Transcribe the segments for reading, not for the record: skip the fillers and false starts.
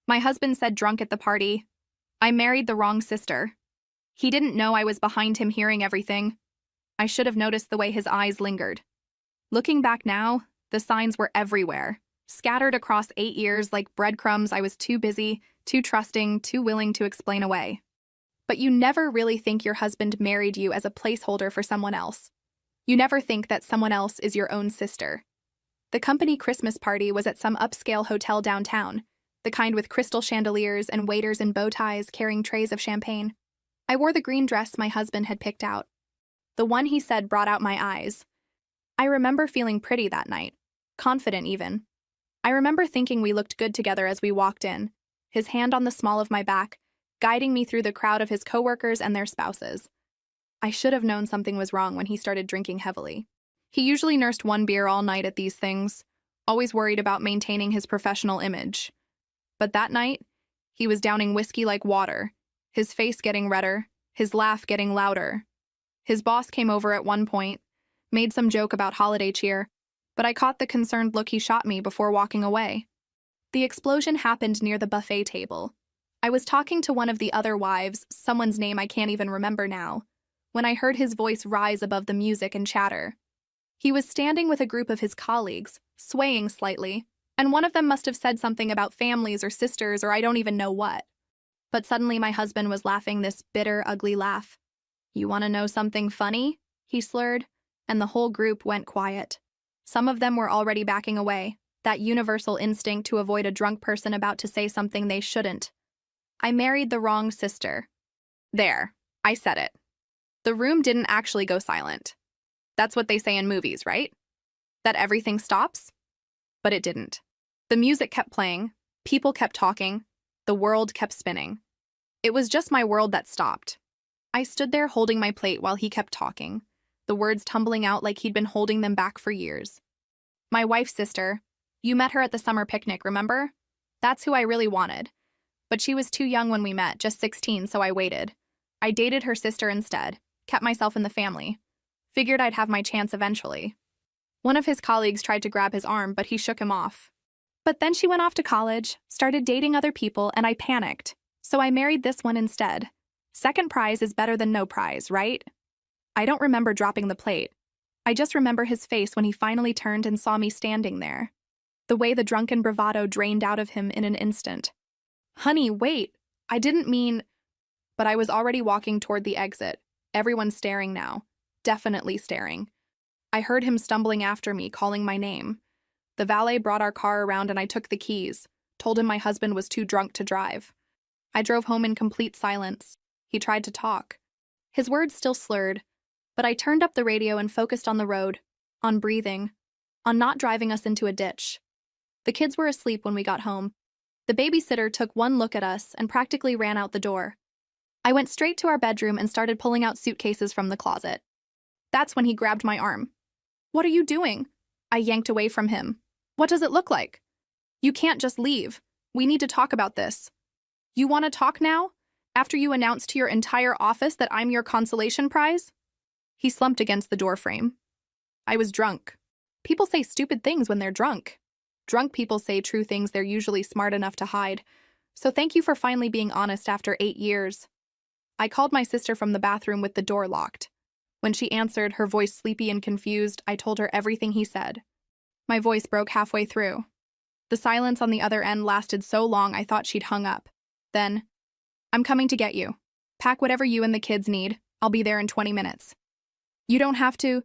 My husband said drunk at the party, "I married the wrong sister." He didn't know I was behind him hearing everything. I should have noticed the way his eyes lingered. Looking back now, the signs were everywhere, scattered across 8 years like breadcrumbs I was too busy, too trusting, too willing to explain away. But you never really think your husband married you as a placeholder for someone else. You never think that someone else is your own sister. The company Christmas party was at some upscale hotel downtown, the kind with crystal chandeliers and waiters in bow ties carrying trays of champagne. I wore the green dress my husband had picked out. The one he said brought out my eyes. I remember feeling pretty that night, confident even. I remember thinking we looked good together as we walked in, his hand on the small of my back, guiding me through the crowd of his coworkers and their spouses. I should have known something was wrong when he started drinking heavily. He usually nursed one beer all night at these things, always worried about maintaining his professional image. But that night, he was downing whiskey like water, his face getting redder, his laugh getting louder. His boss came over at one point, made some joke about holiday cheer, but I caught the concerned look he shot me before walking away. The explosion happened near the buffet table. I was talking to one of the other wives, someone's name I can't even remember now, when I heard his voice rise above the music and chatter. He was standing with a group of his colleagues, swaying slightly, and one of them must have said something about families or sisters or I don't even know what. But suddenly my husband was laughing this bitter, ugly laugh. "You want to know something funny?" he slurred, and the whole group went quiet. Some of them were already backing away, that universal instinct to avoid a drunk person about to say something they shouldn't. I married the wrong sister. There, I said it. The room didn't actually go silent. That's what they say in movies, right? That everything stops? But it didn't. The music kept playing, people kept talking, the world kept spinning. It was just my world that stopped. I stood there holding my plate while he kept talking, the words tumbling out like he'd been holding them back for years. "My wife's sister. You met her at the summer picnic, remember? That's who I really wanted. But she was too young when we met, just 16, so I waited. I dated her sister instead, kept myself in the family. Figured I'd have my chance eventually." One of his colleagues tried to grab his arm, but he shook him off. "But then she went off to college, started dating other people, and I panicked. So I married this one instead. Second prize is better than no prize, right?" I don't remember dropping the plate. I just remember his face when he finally turned and saw me standing there. The way the drunken bravado drained out of him in an instant. "Honey, wait. I didn't mean..." But I was already walking toward the exit, everyone staring now. Definitely staring. I heard him stumbling after me, calling my name. The valet brought our car around and I took the keys, told him my husband was too drunk to drive. I drove home in complete silence. He tried to talk. His words still slurred, but I turned up the radio and focused on the road, on breathing, on not driving us into a ditch. The kids were asleep when we got home. The babysitter took one look at us and practically ran out the door. I went straight to our bedroom and started pulling out suitcases from the closet. That's when he grabbed my arm. "What are you doing?" I yanked away from him. "What does it look like?" "You can't just leave. We need to talk about this." "You want to talk now? After you announced to your entire office that I'm your consolation prize?" He slumped against the doorframe. I was drunk. People say stupid things when they're drunk. Drunk people say true things they're usually smart enough to hide. So thank you for finally being honest after 8 years. I called my sister from the bathroom with the door locked. When she answered, her voice sleepy and confused, I told her everything he said. My voice broke halfway through. The silence on the other end lasted so long I thought she'd hung up. Then, "I'm coming to get you. Pack whatever you and the kids need. I'll be there in 20 minutes. You don't have to..."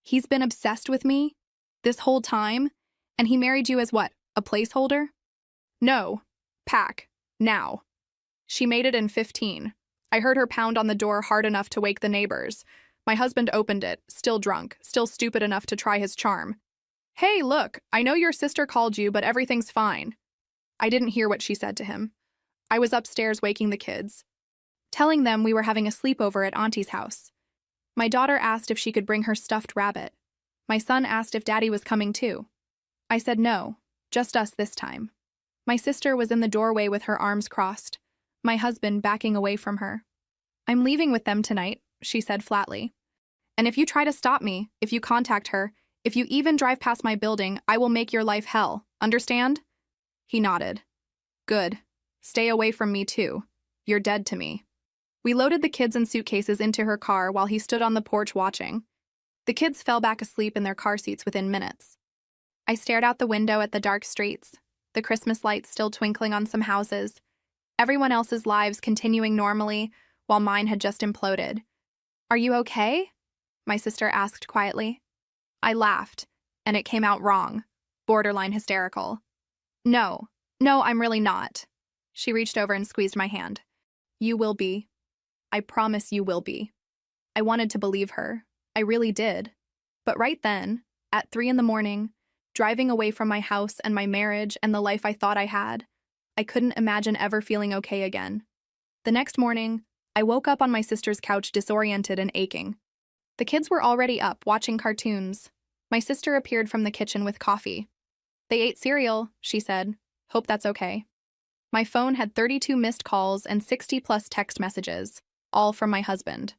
He's been obsessed with me this whole time, and he married you as what, a placeholder? "No. Pack. Now." She made it in 15. I heard her pound on the door hard enough to wake the neighbors. My husband opened it, still drunk, still stupid enough to try his charm. "Hey, look, I know your sister called you, but everything's fine." I didn't hear what she said to him. I was upstairs waking the kids, telling them we were having a sleepover at Auntie's house. My daughter asked if she could bring her stuffed rabbit. My son asked if Daddy was coming too. I said no, just us this time. My sister was in the doorway with her arms crossed, my husband backing away from her. "I'm leaving with them tonight," she said flatly. "And if you try to stop me, if you contact her, if you even drive past my building, I will make your life hell. Understand?" He nodded. "Good," Stay away from me too. You're dead to me. We loaded the kids and suitcases into her car while he stood on the porch watching. The kids fell back asleep in their car seats within minutes. I stared out the window at the dark streets, the Christmas lights still twinkling on some houses, everyone else's lives continuing normally while mine had just imploded. Are you okay? My sister asked quietly. I laughed, and it came out wrong, borderline hysterical. No, I'm really not. She reached over and squeezed my hand. You will be. I promise you will be. I wanted to believe her. I really did. But right then, at 3 a.m, driving away from my house and my marriage and the life I thought I had, I couldn't imagine ever feeling okay again. The next morning, I woke up on my sister's couch disoriented and aching. The kids were already up, watching cartoons. My sister appeared from the kitchen with coffee. They ate cereal, she said. Hope that's okay. My phone had 32 missed calls and 60+ text messages, all from my husband.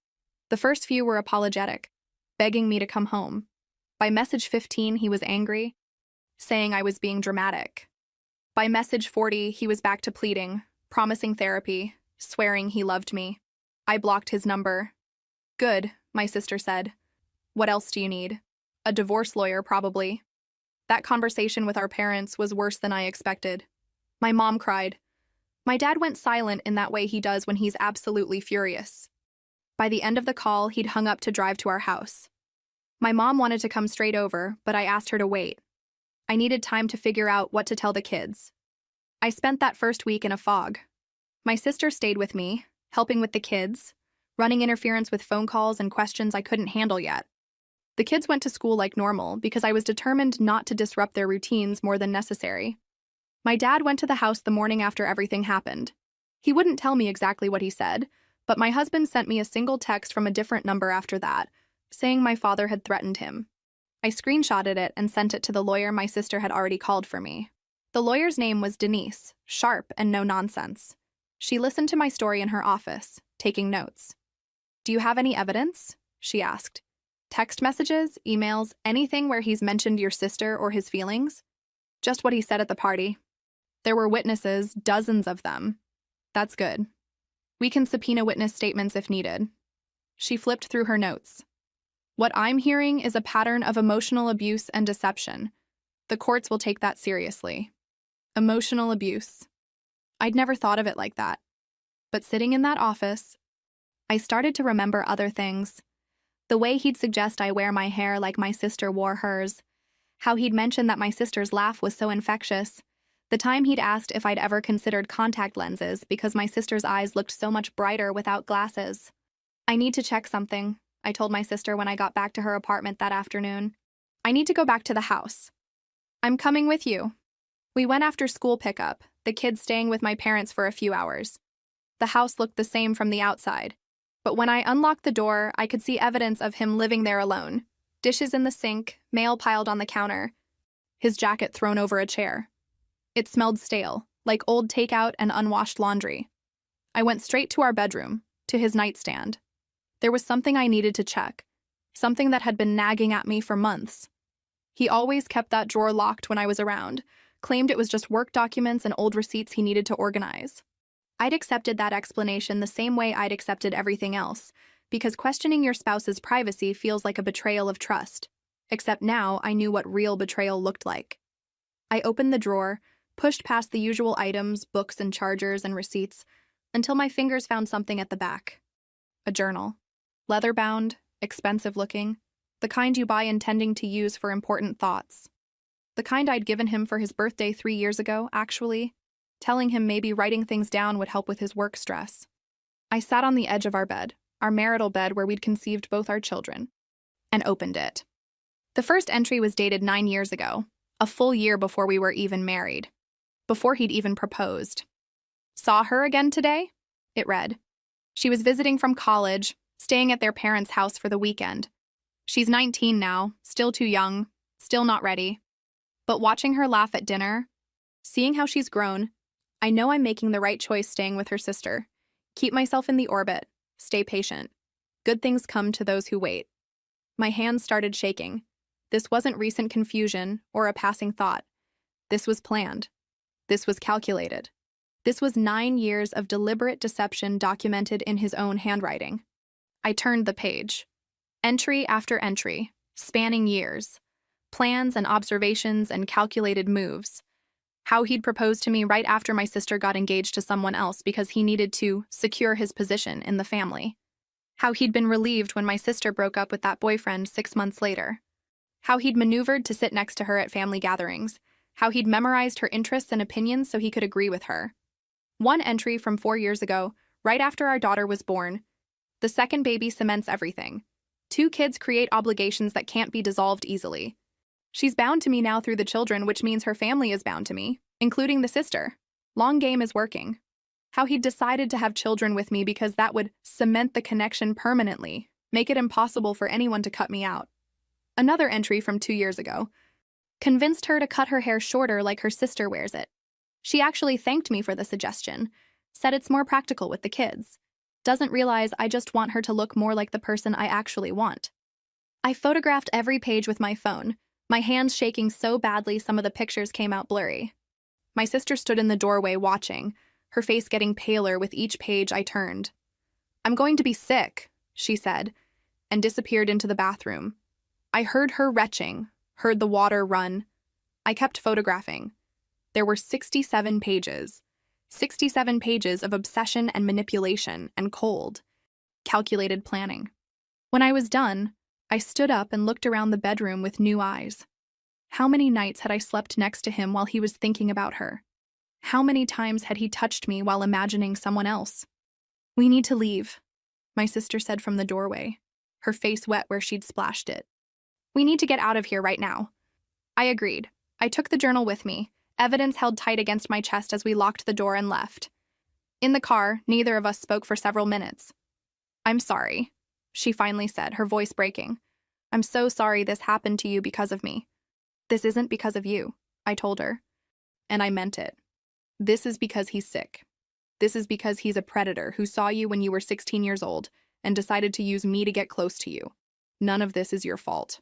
The first few were apologetic, begging me to come home. By message 15, he was angry, saying I was being dramatic. By message 40, he was back to pleading, promising therapy, swearing he loved me. I blocked his number. Good, my sister said. What else do you need? A divorce lawyer, probably. That conversation with our parents was worse than I expected. My mom cried. My dad went silent in that way he does when he's absolutely furious. By the end of the call, he'd hung up to drive to our house. My mom wanted to come straight over, but I asked her to wait. I needed time to figure out what to tell the kids. I spent that first week in a fog. My sister stayed with me, helping with the kids, running interference with phone calls and questions I couldn't handle yet. The kids went to school like normal because I was determined not to disrupt their routines more than necessary. My dad went to the house the morning after everything happened. He wouldn't tell me exactly what he said, but my husband sent me a single text from a different number after that, saying my father had threatened him. I screenshotted it and sent it to the lawyer my sister had already called for me. The lawyer's name was Denise, sharp and no nonsense. She listened to my story in her office, taking notes. Do you have any evidence? She asked. Text messages, emails, anything where he's mentioned your sister or his feelings? Just what he said at the party. There were witnesses, dozens of them. That's good. We can subpoena witness statements if needed. She flipped through her notes. What I'm hearing is a pattern of emotional abuse and deception. The courts will take that seriously. Emotional abuse. I'd never thought of it like that. But sitting in that office, I started to remember other things. The way he'd suggest I wear my hair like my sister wore hers. How he'd mentioned that my sister's laugh was so infectious. The time he'd asked if I'd ever considered contact lenses because my sister's eyes looked so much brighter without glasses. I need to check something, I told my sister when I got back to her apartment that afternoon. I need to go back to the house. I'm coming with you. We went after school pickup, the kids staying with my parents for a few hours. The house looked the same from the outside, but when I unlocked the door, I could see evidence of him living there alone. Dishes in the sink, mail piled on the counter, his jacket thrown over a chair. It smelled stale, like old takeout and unwashed laundry. I went straight to our bedroom, to his nightstand. There was something I needed to check, something that had been nagging at me for months. He always kept that drawer locked when I was around, claimed it was just work documents and old receipts he needed to organize. I'd accepted that explanation the same way I'd accepted everything else, because questioning your spouse's privacy feels like a betrayal of trust. Except now I knew what real betrayal looked like. I opened the drawer, pushed past the usual items, books and chargers and receipts, until my fingers found something at the back. A journal. Leather-bound, expensive-looking, the kind you buy intending to use for important thoughts. The kind I'd given him for his birthday 3 years ago, actually, telling him maybe writing things down would help with his work stress. I sat on the edge of our bed, our marital bed where we'd conceived both our children, and opened it. The first entry was dated 9 years ago, a full year before we were even married, before he'd even proposed. Saw her again today? It read. She was visiting from college, staying at their parents' house for the weekend. She's 19 now, still too young, still not ready. But watching her laugh at dinner, seeing how she's grown, I know I'm making the right choice staying with her sister. Keep myself in the orbit, stay patient. Good things come to those who wait. My hands started shaking. This wasn't recent confusion or a passing thought. This was planned. This was calculated. This was 9 years of deliberate deception documented in his own handwriting. I turned the page. Entry after entry, spanning years. Plans and observations and calculated moves. How he'd proposed to me right after my sister got engaged to someone else because he needed to secure his position in the family. How he'd been relieved when my sister broke up with that boyfriend 6 months later. How he'd maneuvered to sit next to her at family gatherings. How he'd memorized her interests and opinions so he could agree with her. One entry from 4 years ago, right after our daughter was born. The second baby cements everything. 2 kids create obligations that can't be dissolved easily. She's bound to me now through the children, which means her family is bound to me, including the sister. Long game is working. How he'd decided to have children with me because that would cement the connection permanently, make it impossible for anyone to cut me out. Another entry from 2 years ago. Convinced her to cut her hair shorter like her sister wears it. She actually thanked me for the suggestion, said it's more practical with the kids. Doesn't realize I just want her to look more like the person I actually want. I photographed every page with my phone, my hands shaking so badly some of the pictures came out blurry. My sister stood in the doorway watching, her face getting paler with each page I turned. "I'm going to be sick," she said, and disappeared into the bathroom. I heard her retching, heard the water run. I kept photographing. There were 67 pages. 67 pages of obsession and manipulation and cold, calculated planning. When I was done, I stood up and looked around the bedroom with new eyes. How many nights had I slept next to him while he was thinking about her? How many times had he touched me while imagining someone else? "We need to leave," my sister said from the doorway, her face wet where she'd splashed it. "We need to get out of here right now." I agreed. I took the journal with me, evidence held tight against my chest as we locked the door and left. In the car, neither of us spoke for several minutes. "I'm sorry," she finally said, her voice breaking. "I'm so sorry this happened to you because of me." "This isn't because of you," I told her. And I meant it. This is because he's sick. This is because he's a predator who saw you when you were 16 years old and decided to use me to get close to you. None of this is your fault.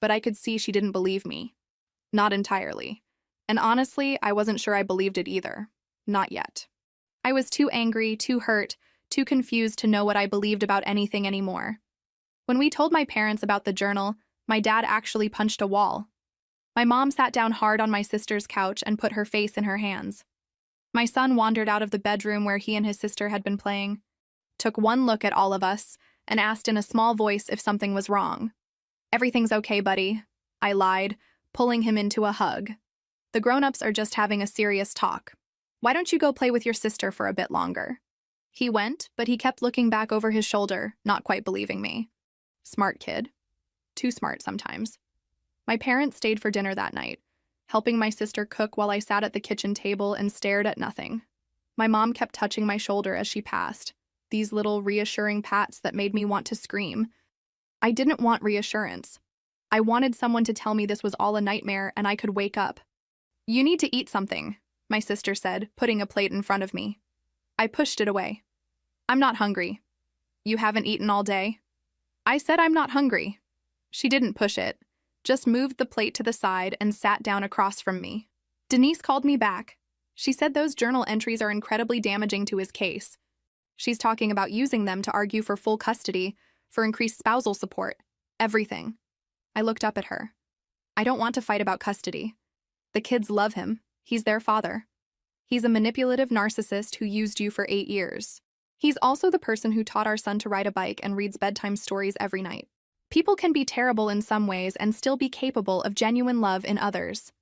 But I could see she didn't believe me. Not entirely. And honestly, I wasn't sure I believed it either. Not yet. I was too angry, too hurt, too confused to know what I believed about anything anymore. When we told my parents about the journal, my dad actually punched a wall. My mom sat down hard on my sister's couch and put her face in her hands. My son wandered out of the bedroom where he and his sister had been playing, took one look at all of us, and asked in a small voice if something was wrong. "Everything's okay, buddy," I lied, pulling him into a hug. "The grown-ups are just having a serious talk. Why don't you go play with your sister for a bit longer?" He went, but he kept looking back over his shoulder, not quite believing me. Smart kid. Too smart sometimes. My parents stayed for dinner that night, helping my sister cook while I sat at the kitchen table and stared at nothing. My mom kept touching my shoulder as she passed, these little reassuring pats that made me want to scream. I didn't want reassurance. I wanted someone to tell me this was all a nightmare and I could wake up. "You need to eat something," my sister said, putting a plate in front of me. I pushed it away. "I'm not hungry." "You haven't eaten all day?" I said I'm not hungry. She didn't push it, just moved the plate to the side and sat down across from me. Denise called me back. She said those journal entries are incredibly damaging to his case. She's talking about using them to argue for full custody, for increased spousal support, everything. I looked up at her. "I don't want to fight about custody. The kids love him. He's their father. He's a manipulative narcissist who used you for 8 years. He's also the person who taught our son to ride a bike and reads bedtime stories every night. People can be terrible in some ways and still be capable of genuine love in others."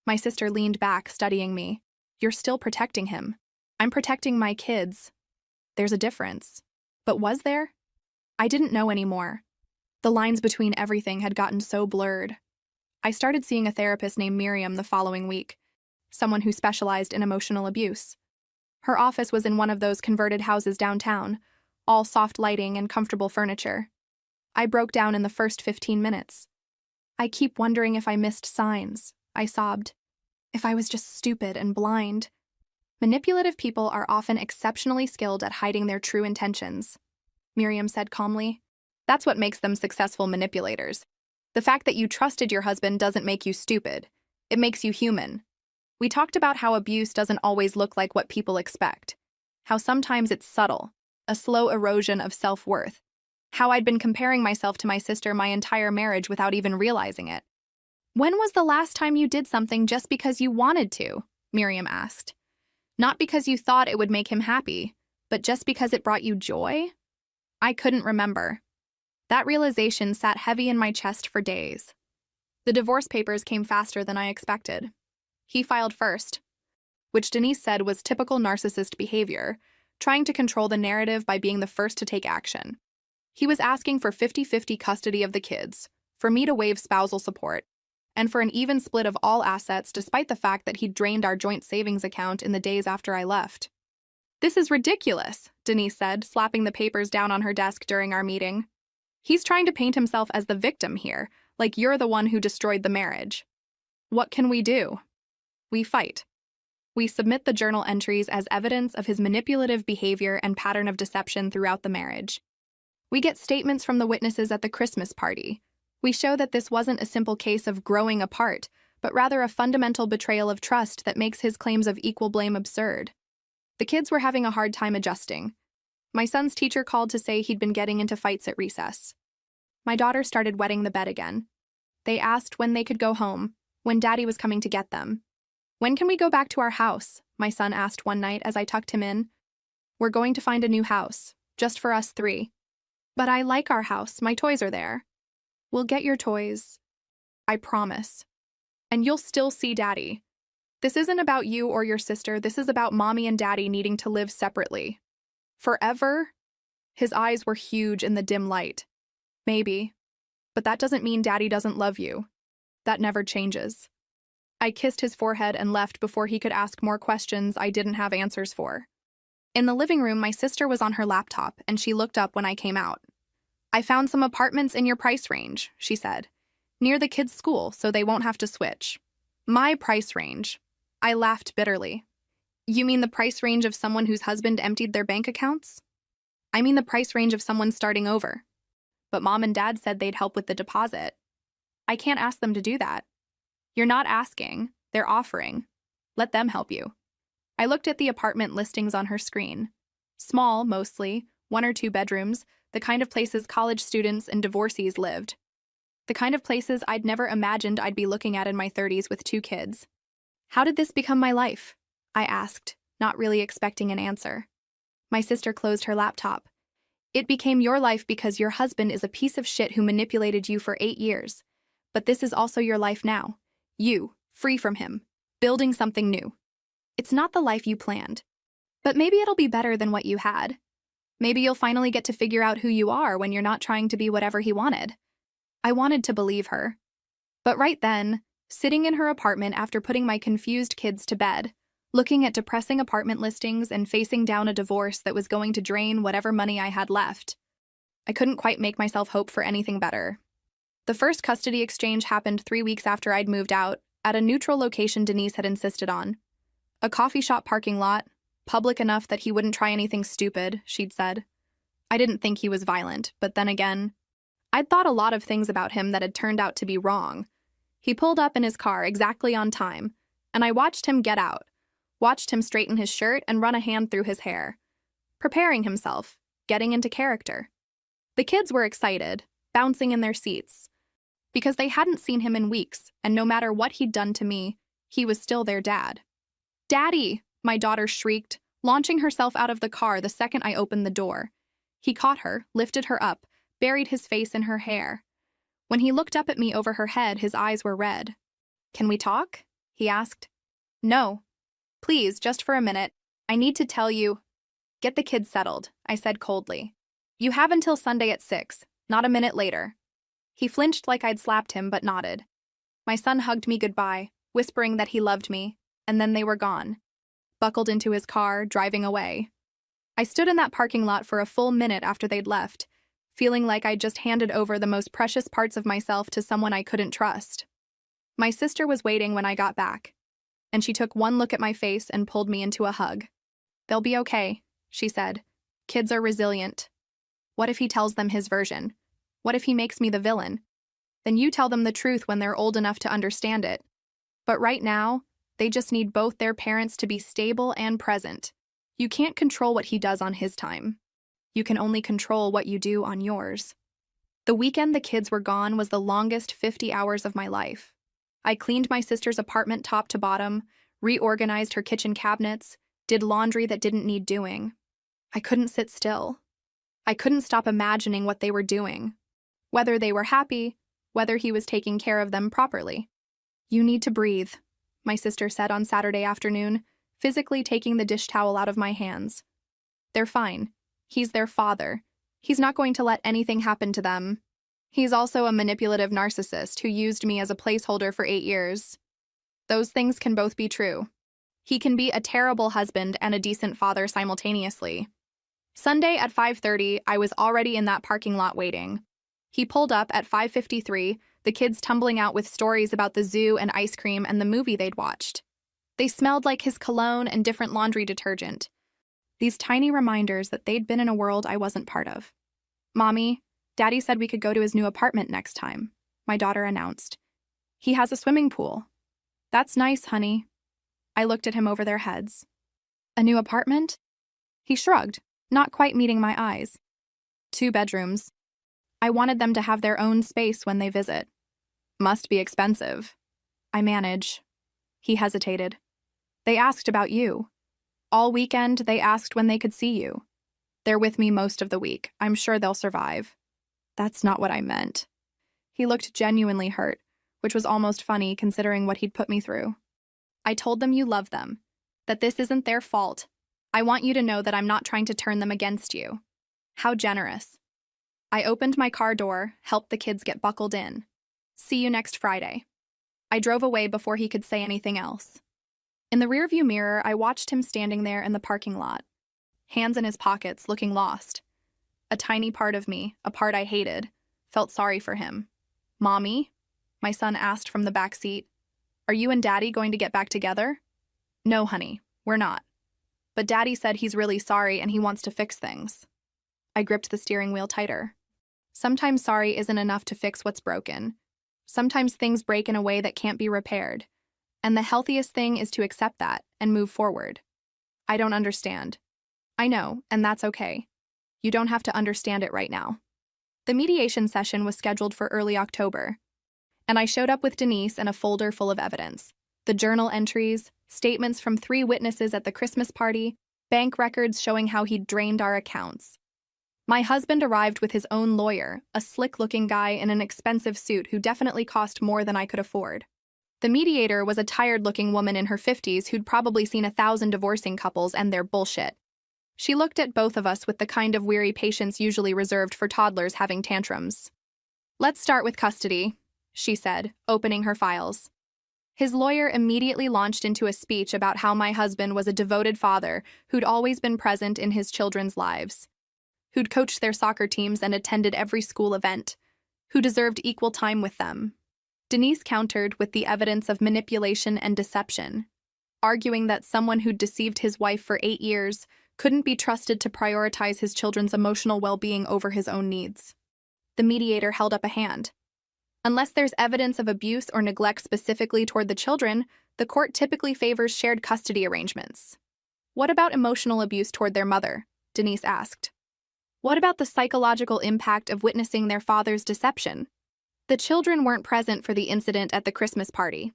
My sister leaned back, studying me. "You're still protecting him. I'm protecting my kids." There's a difference. But was there? I didn't know anymore. The lines between everything had gotten so blurred. I started seeing a therapist named Miriam the following week, someone who specialized in emotional abuse. Her office was in one of those converted houses downtown, all soft lighting and comfortable furniture. I broke down in the first 15 minutes. "I keep wondering if I missed signs," I sobbed. "If I was just stupid and blind." Manipulative people are often exceptionally skilled at hiding their true intentions, Miriam said calmly. "That's what makes them successful manipulators. The fact that you trusted your husband doesn't make you stupid. It makes you human." We talked about how abuse doesn't always look like what people expect, how sometimes it's subtle, a slow erosion of self-worth, how I'd been comparing myself to my sister my entire marriage without even realizing it. "When was the last time you did something just because you wanted to?" Miriam asked. "Not because you thought it would make him happy, but just because it brought you joy?" I couldn't remember. That realization sat heavy in my chest for days. The divorce papers came faster than I expected. He filed first, which Denise said was typical narcissist behavior, trying to control the narrative by being the first to take action. He was asking for 50-50 custody of the kids, for me to waive spousal support, and for an even split of all assets despite the fact that he'd drained our joint savings account in the days after I left. "This is ridiculous," Denise said, slapping the papers down on her desk during our meeting. "He's trying to paint himself as the victim here, like you're the one who destroyed the marriage." What can we do? We fight. We submit the journal entries as evidence of his manipulative behavior and pattern of deception throughout the marriage. We get statements from the witnesses at the Christmas party. We show that this wasn't a simple case of growing apart, but rather a fundamental betrayal of trust that makes his claims of equal blame absurd. The kids were having a hard time adjusting. My son's teacher called to say he'd been getting into fights at recess. My daughter started wetting the bed again. They asked when they could go home, when Daddy was coming to get them. "When can we go back to our house?" my son asked one night as I tucked him in. "We're going to find a new house, just for us three." "But I like our house, my toys are there." "We'll get your toys. I promise. And you'll still see Daddy. This isn't about you or your sister, this is about Mommy and Daddy needing to live separately. Forever?" His eyes were huge in the dim light. "Maybe. But that doesn't mean Daddy doesn't love you. That never changes." I kissed his forehead and left before he could ask more questions I didn't have answers for. In the living room, my sister was on her laptop, and she looked up when I came out. "I found some apartments in your price range," she said. "Near the kids' school, so they won't have to switch." My price range. I laughed bitterly. "You mean the price range of someone whose husband emptied their bank accounts?" "I mean the price range of someone starting over. But Mom and Dad said they'd help with the deposit." "I can't ask them to do that." "You're not asking, they're offering. Let them help you." I looked at the apartment listings on her screen. Small, mostly, 1 or 2 bedrooms, the kind of places college students and divorcees lived. The kind of places I'd never imagined I'd be looking at in my 30s with 2 kids. "How did this become my life?" I asked, not really expecting an answer. My sister closed her laptop. "It became your life because your husband is a piece of shit who manipulated you for 8 years. But this is also your life now. You, free from him, building something new. It's not the life you planned. But maybe it'll be better than what you had. Maybe you'll finally get to figure out who you are when you're not trying to be whatever he wanted." I wanted to believe her. But right then, sitting in her apartment after putting my confused kids to bed, looking at depressing apartment listings and facing down a divorce that was going to drain whatever money I had left, I couldn't quite make myself hope for anything better. The first custody exchange happened 3 weeks after I'd moved out, at a neutral location Denise had insisted on. A coffee shop parking lot, public enough that he wouldn't try anything stupid, she'd said. I didn't think he was violent, but then again, I'd thought a lot of things about him that had turned out to be wrong. He pulled up in his car exactly on time, and I watched him get out, watched him straighten his shirt and run a hand through his hair. Preparing himself, getting into character. The kids were excited, bouncing in their seats, because they hadn't seen him in weeks, and no matter what he'd done to me, he was still their dad. "Daddy!" my daughter shrieked, launching herself out of the car the second I opened the door. He caught her, lifted her up, buried his face in her hair. When he looked up at me over her head, his eyes were red. "Can we talk?" he asked. "No. Please, just for a minute. I need to tell you—" "Get the kids settled," I said coldly. "You have until Sunday at 6, not a minute later." He flinched like I'd slapped him, but nodded. My son hugged me goodbye, whispering that he loved me, and then they were gone. Buckled into his car, driving away. I stood in that parking lot for a full minute after they'd left, feeling like I'd just handed over the most precious parts of myself to someone I couldn't trust. My sister was waiting when I got back, and she took one look at my face and pulled me into a hug. "They'll be okay," she said. "Kids are resilient. What if he tells them his version? What if he makes me the villain? Then you tell them the truth when they're old enough to understand it. But right now, They just need both their parents to be stable and present. You can't control what he does on his time. You can only control what you do on yours. The weekend the kids were gone was the longest 50 hours of my life. I cleaned my sister's apartment top to bottom, reorganized her kitchen cabinets, did laundry that didn't need doing. I couldn't sit still. I couldn't stop imagining what they were doing, whether they were happy, whether he was taking care of them properly. "You need to breathe," my sister said on Saturday afternoon, physically taking the dish towel out of my hands. "They're fine. He's their father. He's not going to let anything happen to them. He's also a manipulative narcissist who used me as a placeholder for 8 years. Those things can both be true. He can be a terrible husband and a decent father simultaneously." Sunday at 5:30, I was already in that parking lot waiting. He pulled up at 5:53, the kids tumbling out with stories about the zoo and ice cream and the movie they'd watched. They smelled like his cologne and different laundry detergent. These tiny reminders that they'd been in a world I wasn't part of. "Mommy, Daddy said we could go to his new apartment next time," my daughter announced. "He has a swimming pool." "That's nice, honey." I looked at him over their heads. "A new apartment?" He shrugged, not quite meeting my eyes. "2 bedrooms. I wanted them to have their own space when they visit." "Must be expensive." "I manage." He hesitated. "They asked about you. All weekend, they asked when they could see you. They're with me most of the week. I'm sure they'll survive." "That's not what I meant." He looked genuinely hurt, which was almost funny considering what he'd put me through. "I told them you love them, that this isn't their fault. I want you to know that I'm not trying to turn them against you." How generous. I opened my car door, helped the kids get buckled in. "See you next Friday." I drove away before he could say anything else. In the rearview mirror, I watched him standing there in the parking lot, hands in his pockets, looking lost. A tiny part of me, a part I hated, felt sorry for him. "Mommy?" my son asked from the back seat. "Are you and Daddy going to get back together?" "No, honey, we're not. But Daddy said he's really sorry and he wants to fix things." I gripped the steering wheel tighter. Sometimes sorry isn't enough to fix what's broken. Sometimes things break in a way that can't be repaired. And the healthiest thing is to accept that and move forward. "I don't understand." "I know, and that's okay. You don't have to understand it right now." The mediation session was scheduled for early October, and I showed up with Denise and a folder full of evidence. The journal entries, statements from 3 witnesses at the Christmas party, bank records showing how he'd drained our accounts. My husband arrived with his own lawyer, a slick-looking guy in an expensive suit who definitely cost more than I could afford. The mediator was a tired-looking woman in her 50s who'd probably seen 1,000 divorcing couples and their bullshit. She looked at both of us with the kind of weary patience usually reserved for toddlers having tantrums. "Let's start with custody," she said, opening her files. His lawyer immediately launched into a speech about how my husband was a devoted father who'd always been present in his children's lives, who'd coached their soccer teams and attended every school event, who deserved equal time with them. Denise countered with the evidence of manipulation and deception, arguing that someone who'd deceived his wife for 8 years couldn't be trusted to prioritize his children's emotional well-being over his own needs. The mediator held up a hand. "Unless there's evidence of abuse or neglect specifically toward the children, the court typically favors shared custody arrangements." "What about emotional abuse toward their mother?" Denise asked. "What about the psychological impact of witnessing their father's deception?" The children weren't present for the incident at the Christmas party.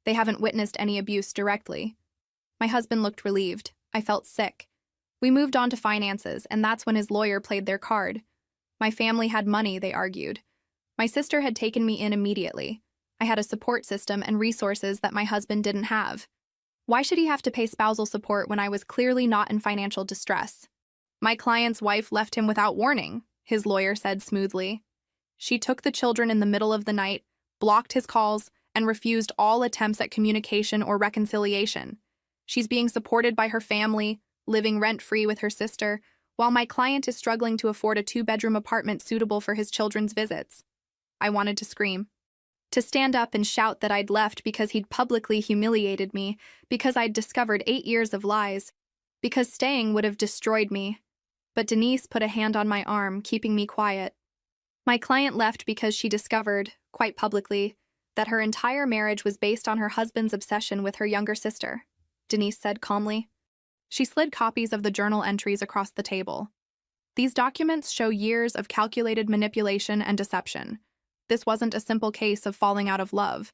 They haven't witnessed any abuse directly. My husband looked relieved. I felt sick. We moved on to finances, and that's when his lawyer played their card. My family had money, they argued. My sister had taken me in immediately. I had a support system and resources that my husband didn't have. Why should he have to pay spousal support when I was clearly not in financial distress? "My client's wife left him without warning," his lawyer said smoothly. "She took the children in the middle of the night, blocked his calls, and refused all attempts at communication or reconciliation. She's being supported by her family, living rent-free with her sister, while my client is struggling to afford a 2-bedroom apartment suitable for his children's visits." I wanted to scream. To stand up and shout that I'd left because he'd publicly humiliated me, because I'd discovered 8 years of lies, because staying would have destroyed me. But Denise put a hand on my arm, keeping me quiet. My client left because she discovered, quite publicly, that her entire marriage was based on her husband's obsession with her younger sister, Denise said calmly. She slid copies of the journal entries across the table. These documents show years of calculated manipulation and deception. This wasn't a simple case of falling out of love.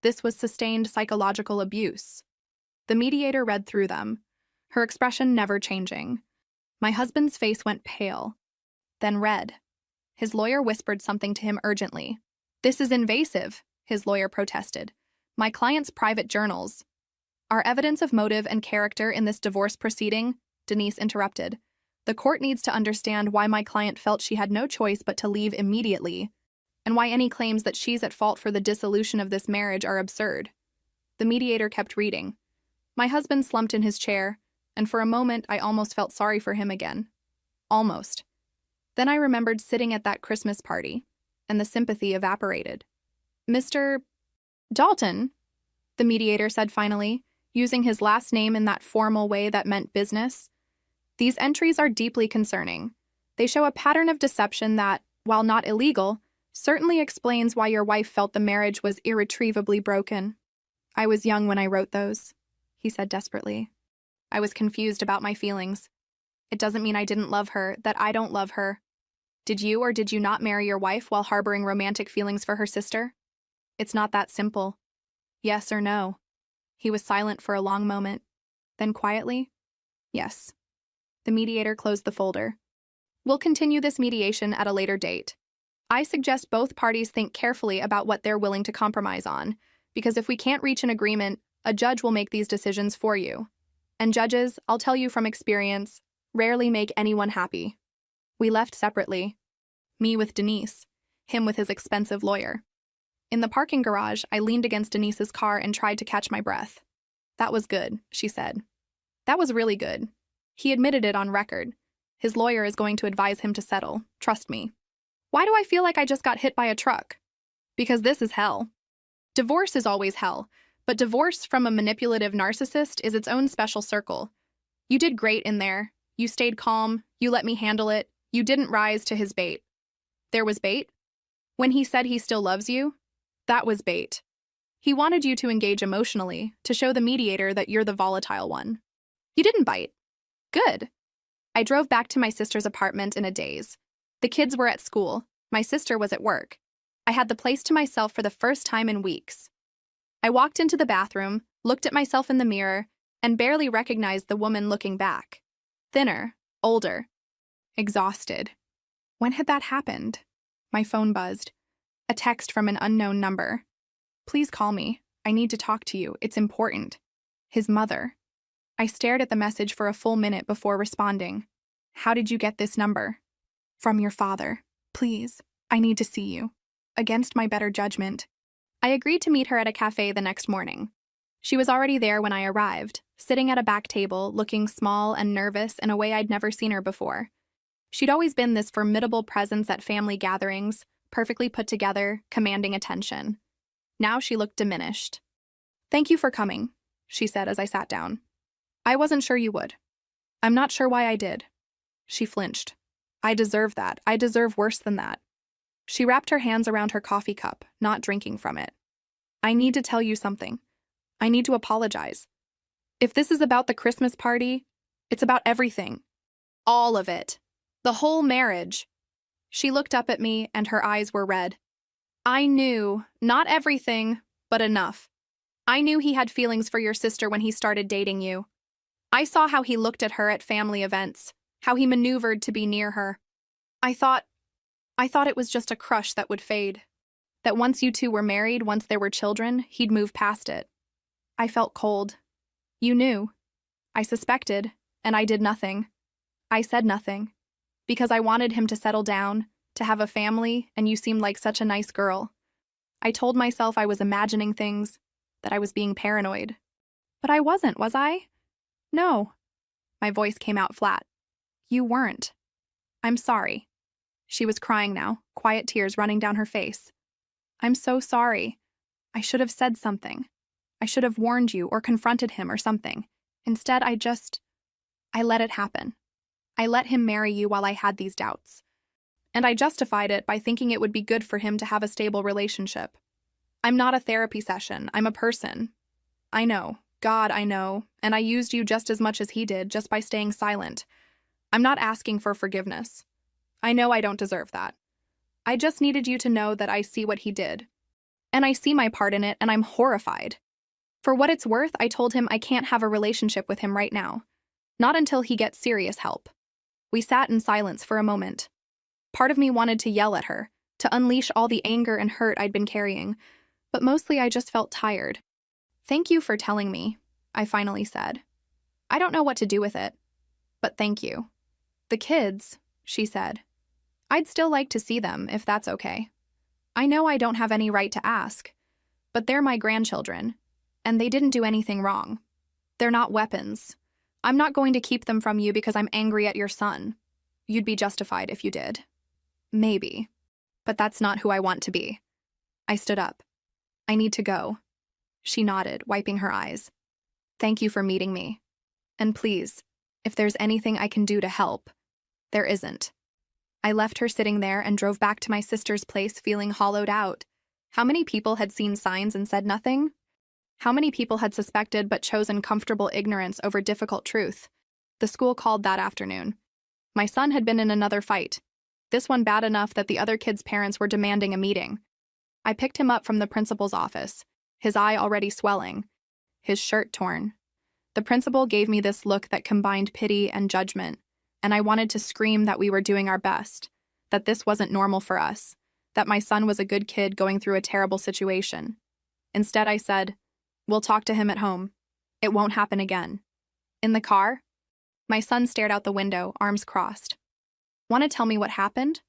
This was sustained psychological abuse. The mediator read through them, her expression never changing. My husband's face went pale, then red. His lawyer whispered something to him urgently. "This is invasive," his lawyer protested. "My client's private journals are evidence of motive and character in this divorce proceeding," Denise interrupted. "The court needs to understand why my client felt she had no choice but to leave immediately, and why any claims that she's at fault for the dissolution of this marriage are absurd." The mediator kept reading. My husband slumped in his chair, and for a moment I almost felt sorry for him again. Almost. Then I remembered sitting at that Christmas party, and the sympathy evaporated. "Mr. Dalton," the mediator said finally, using his last name in that formal way that meant business. "These entries are deeply concerning. They show a pattern of deception that, while not illegal, certainly explains why your wife felt the marriage was irretrievably broken." "I was young when I wrote those," he said desperately. "I was confused about my feelings. It doesn't mean I didn't love her, that I don't love her. Did you or did you not marry your wife while harboring romantic feelings for her sister? It's not that simple. Yes or no?" He was silent for a long moment. Then quietly, "Yes." The mediator closed the folder. "We'll continue this mediation at a later date. I suggest both parties think carefully about what they're willing to compromise on, because if we can't reach an agreement, a judge will make these decisions for you. And judges, I'll tell you from experience, rarely make anyone happy." We left separately. Me with Denise, him with his expensive lawyer. In the parking garage, I leaned against Denise's car and tried to catch my breath. "That was good," she said. "That was really good." He admitted it on record. His lawyer is going to advise him to settle, trust me. Why do I feel like I just got hit by a truck? Because this is hell. Divorce is always hell, but divorce from a manipulative narcissist is its own special circle. You did great in there. You stayed calm. You let me handle it. You didn't rise to his bait. There was bait? When he said he still loves you? That was bait. He wanted you to engage emotionally, to show the mediator that you're the volatile one. You didn't bite. Good. I drove back to my sister's apartment in a daze. The kids were at school. My sister was at work. I had the place to myself for the first time in weeks. I walked into the bathroom, looked at myself in the mirror, and barely recognized the woman looking back. Thinner, older, exhausted. When had that happened? My phone buzzed. A text from an unknown number. "Please call me. I need to talk to you. It's important." His mother. I stared at the message for a full minute before responding. "How did you get this number?" "From your father. Please, I need to see you." Against my better judgment, I agreed to meet her at a cafe the next morning. She was already there when I arrived, sitting at a back table, looking small and nervous in a way I'd never seen her before. She'd always been this formidable presence at family gatherings, perfectly put together, commanding attention. Now she looked diminished. "Thank you for coming," she said as I sat down. "I wasn't sure you would." "I'm not sure why I did." She flinched. "I deserve that. I deserve worse than that." She wrapped her hands around her coffee cup, not drinking from it. "I need to tell you something. I need to apologize. If this is about the Christmas party, it's about everything. All of it. The whole marriage." She looked up at me, and her eyes were red. "I knew, not everything, but enough. I knew he had feelings for your sister when he started dating you. I saw how he looked at her at family events, how he maneuvered to be near her. I thought it was just a crush that would fade. That once you two were married, once there were children, he'd move past it. I felt cold. You knew. I suspected, and I did nothing. I said nothing. Because I wanted him to settle down, to have a family, and you seemed like such a nice girl. I told myself I was imagining things, that I was being paranoid. But I wasn't, was I? No." My voice came out flat. "You weren't. I'm sorry." She was crying now, quiet tears running down her face. "I'm so sorry. I should have said something. I should have warned you or confronted him or something. Instead, I let it happen. I let him marry you while I had these doubts. And I justified it by thinking it would be good for him to have a stable relationship. I'm not a therapy session. I'm a person. I know. God, I know. And I used you just as much as he did just by staying silent. I'm not asking for forgiveness. I know I don't deserve that. I just needed you to know that I see what he did. And I see my part in it, and I'm horrified. For what it's worth, I told him I can't have a relationship with him right now. Not until he gets serious help. We sat in silence for a moment. Part of me wanted to yell at her, to unleash all the anger and hurt I'd been carrying, but mostly I just felt tired. Thank you for telling me, I finally said. I don't know what to do with it, but thank you. The kids, she said. I'd still like to see them, if that's okay. I know I don't have any right to ask, but they're my grandchildren, and they didn't do anything wrong. They're not weapons. I'm not going to keep them from you because I'm angry at your son. You'd be justified if you did. Maybe. But that's not who I want to be. I stood up. I need to go. She nodded, wiping her eyes. Thank you for meeting me. And please, if there's anything I can do to help. There isn't. I left her sitting there and drove back to my sister's place feeling hollowed out. How many people had seen signs and said nothing? How many people had suspected but chosen comfortable ignorance over difficult truth? The school called that afternoon. My son had been in another fight. This one bad enough that the other kids' parents were demanding a meeting. I picked him up from the principal's office, his eye already swelling, his shirt torn. The principal gave me this look that combined pity and judgment, and I wanted to scream that we were doing our best, that this wasn't normal for us, that my son was a good kid going through a terrible situation. Instead, I said, "We'll talk to him at home. It won't happen again." In the car, my son stared out the window, arms crossed. "Want to tell me what happened?"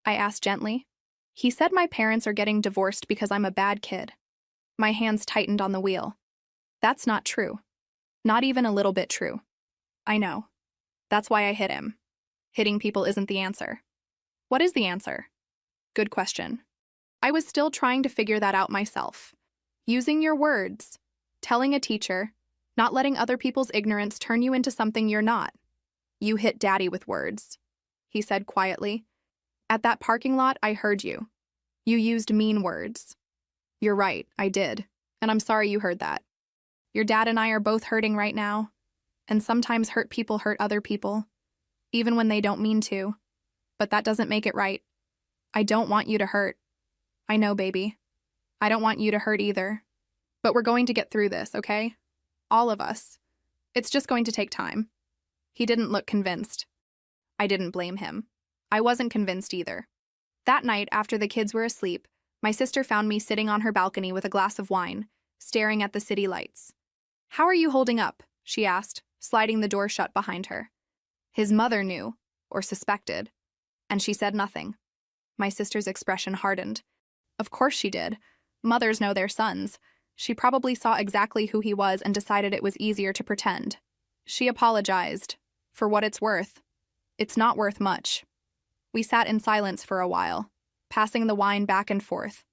I asked gently. He said my parents are getting divorced because I'm a bad kid. My hands tightened on the wheel. That's not true. Not even a little bit true. I know. That's why I hit him. Hitting people isn't the answer. What is the answer? Good question. I was still trying to figure that out myself. Using your words, telling a teacher, not letting other people's ignorance turn you into something you're not. You hit Daddy with words, he said quietly. At that parking lot, I heard you. You used mean words. You're right, I did, and I'm sorry you heard that. Your dad and I are both hurting right now, and sometimes hurt people hurt other people, even when they don't mean to. But that doesn't make it right. I don't want you to hurt. I know, baby. I don't want you to hurt either. But we're going to get through this, okay? All of us. It's just going to take time. He didn't look convinced. I didn't blame him. I wasn't convinced either. That night, after the kids were asleep, my sister found me sitting on her balcony with a glass of wine, staring at the city lights. "How are you holding up?" she asked, sliding the door shut behind her. His mother knew, or suspected, and she said nothing. My sister's expression hardened. Of course she did. Mothers know their sons. She probably saw exactly who he was and decided it was easier to pretend. She apologized. For what it's worth. It's not worth much. We sat in silence for a while, passing the wine back and forth.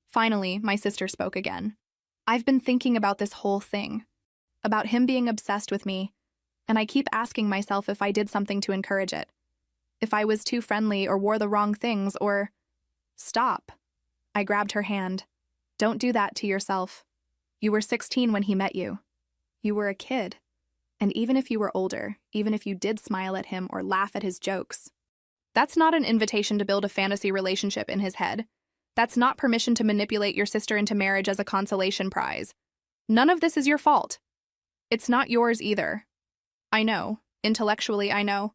Finally, my sister spoke again. I've been thinking about this whole thing, about him being obsessed with me, and I keep asking myself if I did something to encourage it. If I was too friendly or wore the wrong things or... Stop. I grabbed her hand. Don't do that to yourself. You were 16 when he met you. You were a kid. And even if you were older, even if you did smile at him or laugh at his jokes, that's not an invitation to build a fantasy relationship in his head. That's not permission to manipulate your sister into marriage as a consolation prize. None of this is your fault. It's not yours either. I know. Intellectually, I know.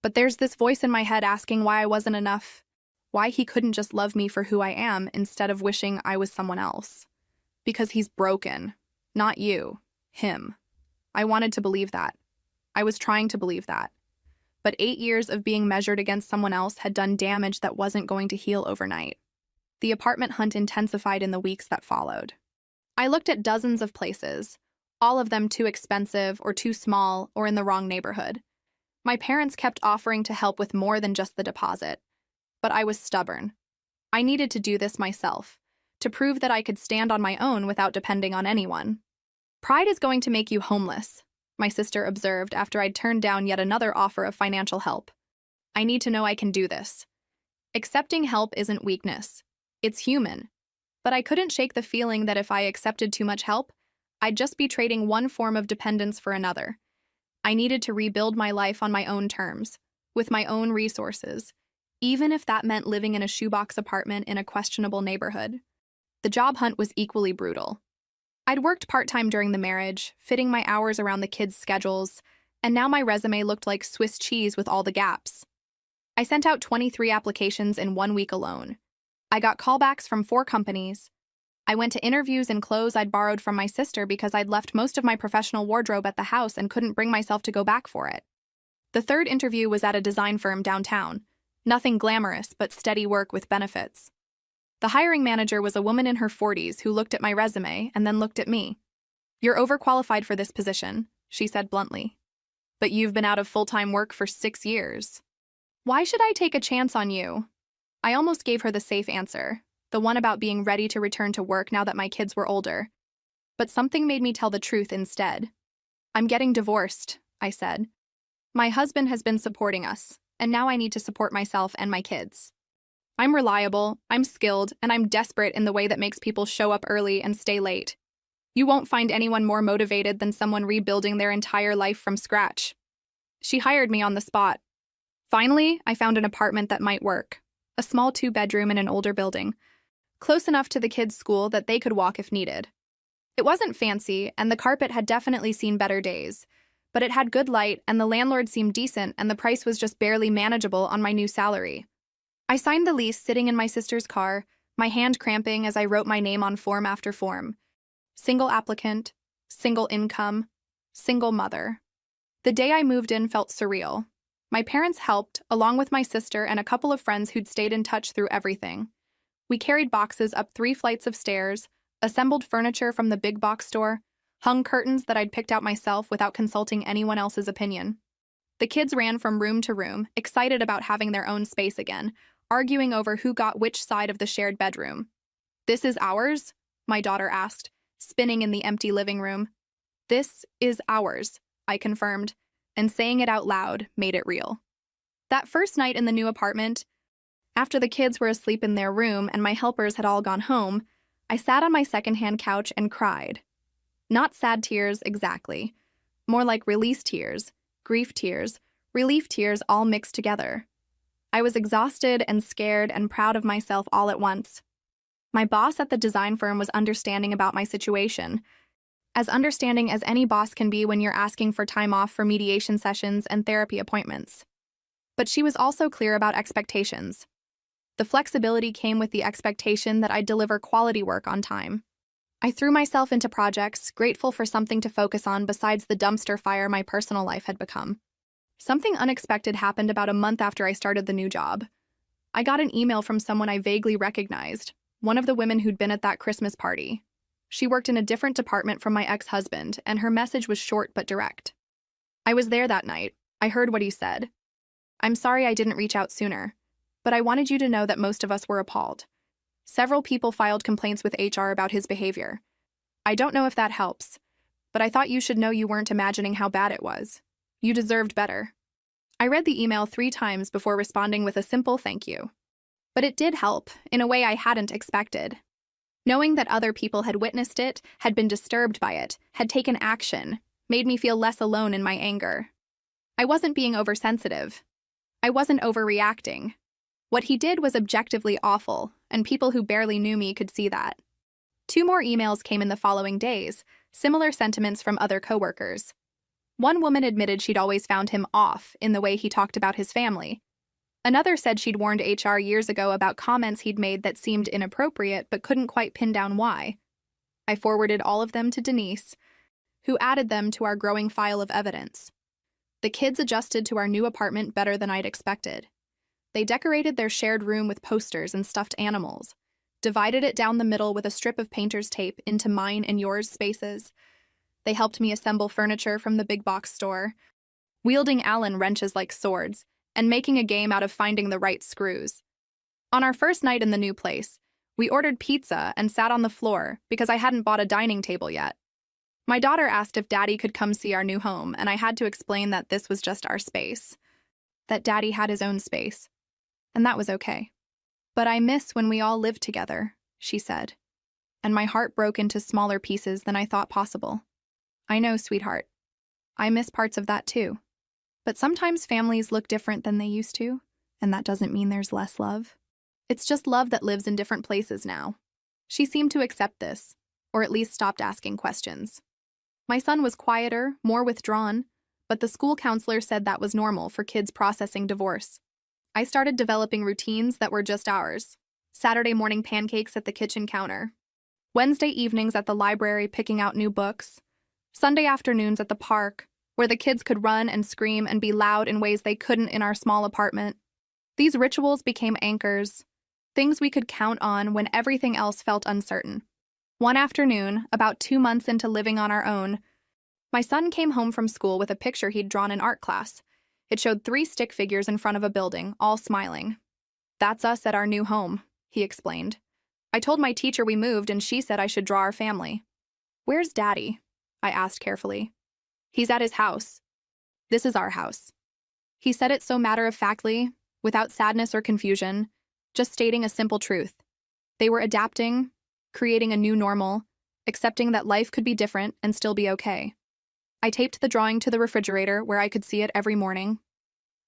But there's this voice in my head asking why I wasn't enough. Why he couldn't just love me for who I am instead of wishing I was someone else. Because he's broken. Not you. Him. I wanted to believe that. I was trying to believe that. But 8 years of being measured against someone else had done damage that wasn't going to heal overnight. The apartment hunt intensified in the weeks that followed. I looked at dozens of places, all of them too expensive or too small or in the wrong neighborhood. My parents kept offering to help with more than just the deposit. But I was stubborn. I needed to do this myself, to prove that I could stand on my own without depending on anyone. Pride is going to make you homeless, my sister observed after I'd turned down yet another offer of financial help. I need to know I can do this. Accepting help isn't weakness. It's human. But I couldn't shake the feeling that if I accepted too much help, I'd just be trading one form of dependence for another. I needed to rebuild my life on my own terms, with my own resources, even if that meant living in a shoebox apartment in a questionable neighborhood. The job hunt was equally brutal. I'd worked part-time during the marriage, fitting my hours around the kids' schedules, and now my resume looked like Swiss cheese with all the gaps. I sent out 23 applications in 1 week alone. I got callbacks from 4 companies. I went to interviews in clothes I'd borrowed from my sister because I'd left most of my professional wardrobe at the house and couldn't bring myself to go back for it. The 3rd interview was at a design firm downtown. Nothing glamorous, but steady work with benefits. The hiring manager was a woman in her 40s who looked at my resume and then looked at me. "You're overqualified for this position," she said bluntly. "But you've been out of full-time work for 6 years. Why should I take a chance on you?" I almost gave her the safe answer, the one about being ready to return to work now that my kids were older. But something made me tell the truth instead. "I'm getting divorced," I said. "My husband has been supporting us, and now I need to support myself and my kids. I'm reliable, I'm skilled, and I'm desperate in the way that makes people show up early and stay late. You won't find anyone more motivated than someone rebuilding their entire life from scratch." She hired me on the spot. Finally, I found an apartment that might work, a small 2-bedroom in an older building, close enough to the kids' school that they could walk if needed. It wasn't fancy, and the carpet had definitely seen better days, but it had good light, and the landlord seemed decent, and the price was just barely manageable on my new salary. I signed the lease sitting in my sister's car, my hand cramping as I wrote my name on form after form. Single applicant, single income, single mother. The day I moved in felt surreal. My parents helped, along with my sister and a couple of friends who'd stayed in touch through everything. We carried boxes up 3 flights of stairs, assembled furniture from the big box store, hung curtains that I'd picked out myself without consulting anyone else's opinion. The kids ran from room to room, excited about having their own space again, arguing over who got which side of the shared bedroom. "This is ours?" my daughter asked, spinning in the empty living room. "This is ours," I confirmed, and saying it out loud made it real. That first night in the new apartment, after the kids were asleep in their room and my helpers had all gone home, I sat on my secondhand couch and cried. Not sad tears exactly, more like release tears, grief tears, relief tears all mixed together. I was exhausted and scared and proud of myself all at once. My boss at the design firm was understanding about my situation, as understanding as any boss can be when you're asking for time off for mediation sessions and therapy appointments. But she was also clear about expectations. The flexibility came with the expectation that I'd deliver quality work on time. I threw myself into projects, grateful for something to focus on besides the dumpster fire my personal life had become. Something unexpected happened about a month after I started the new job. I got an email from someone I vaguely recognized, one of the women who'd been at that Christmas party. She worked in a different department from my ex-husband, and her message was short but direct. I was there that night. I heard what he said. "I'm sorry I didn't reach out sooner, but I wanted you to know that most of us were appalled. Several people filed complaints with HR about his behavior. I don't know if that helps, but I thought you should know you weren't imagining how bad it was. You deserved better." I read the email 3 times before responding with a simple thank you. But it did help, in a way I hadn't expected. Knowing that other people had witnessed it, had been disturbed by it, had taken action, made me feel less alone in my anger. I wasn't being oversensitive. I wasn't overreacting. What he did was objectively awful, and people who barely knew me could see that. 2 more emails came in the following days, similar sentiments from other coworkers. One woman admitted she'd always found him off in the way he talked about his family. Another said she'd warned HR years ago about comments he'd made that seemed inappropriate but couldn't quite pin down why. I forwarded all of them to Denise, who added them to our growing file of evidence. The kids adjusted to our new apartment better than I'd expected. They decorated their shared room with posters and stuffed animals, divided it down the middle with a strip of painter's tape into mine and yours spaces. They helped me assemble furniture from the big box store, wielding Allen wrenches like swords, and making a game out of finding the right screws. On our first night in the new place, we ordered pizza and sat on the floor because I hadn't bought a dining table yet. My daughter asked if Daddy could come see our new home, and I had to explain that this was just our space, that Daddy had his own space, and that was okay. "But I miss when we all lived together," she said. and my heart broke into smaller pieces than I thought possible. I know, sweetheart. I miss parts of that too. But sometimes families look different than they used to, and that doesn't mean there's less love. It's just love that lives in different places now. She seemed to accept this, or at least stopped asking questions. My son was quieter, more withdrawn, but the school counselor said that was normal for kids processing divorce. I started developing routines that were just ours. Saturday morning pancakes at the kitchen counter. Wednesday evenings at the library picking out new books. Sunday afternoons at the park, where the kids could run and scream and be loud in ways they couldn't in our small apartment. These rituals became anchors, things we could count on when everything else felt uncertain. One afternoon, about 2 months into living on our own, my son came home from school with a picture he'd drawn in art class. It showed 3 stick figures in front of a building, all smiling. "That's us at our new home," he explained. "I told my teacher we moved and she said I should draw our family." "Where's Daddy?" I asked carefully. "He's at his house. This is our house." He said it so matter-of-factly, without sadness or confusion, just stating a simple truth. They were adapting, creating a new normal, accepting that life could be different and still be okay. I taped the drawing to the refrigerator where I could see it every morning.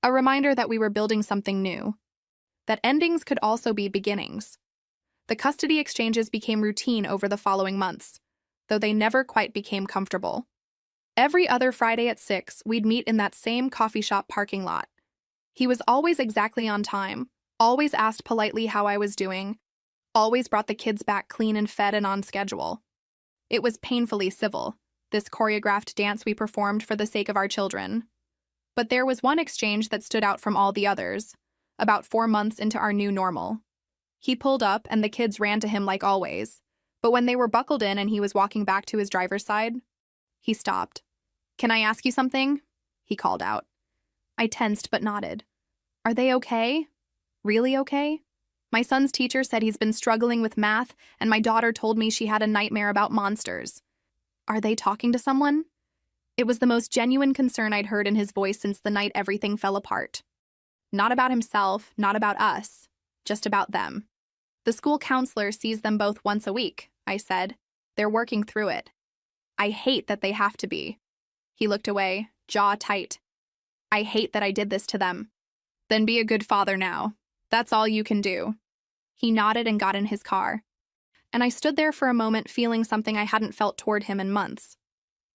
A reminder that we were building something new, that endings could also be beginnings. The custody exchanges became routine over the following months, though they never quite became comfortable. Every other Friday at 6, we'd meet in that same coffee shop parking lot. He was always exactly on time, always asked politely how I was doing, always brought the kids back clean and fed and on schedule. It was painfully civil, this choreographed dance we performed for the sake of our children. But there was one exchange that stood out from all the others, about 4 months into our new normal. He pulled up and the kids ran to him like always, but when they were buckled in and he was walking back to his driver's side, he stopped. "Can I ask you something?" he called out. I tensed but nodded. "Are they okay? Really okay? My son's teacher said he's been struggling with math, and my daughter told me she had a nightmare about monsters. Are they talking to someone?" It was the most genuine concern I'd heard in his voice since the night everything fell apart. Not about himself, not about us, just about them. "The school counselor sees them both once a week," I said. "They're working through it." "I hate that they have to be." He looked away, jaw tight. "I hate that I did this to them." "Then be a good father now. That's all you can do." He nodded and got in his car. And I stood there for a moment feeling something I hadn't felt toward him in months.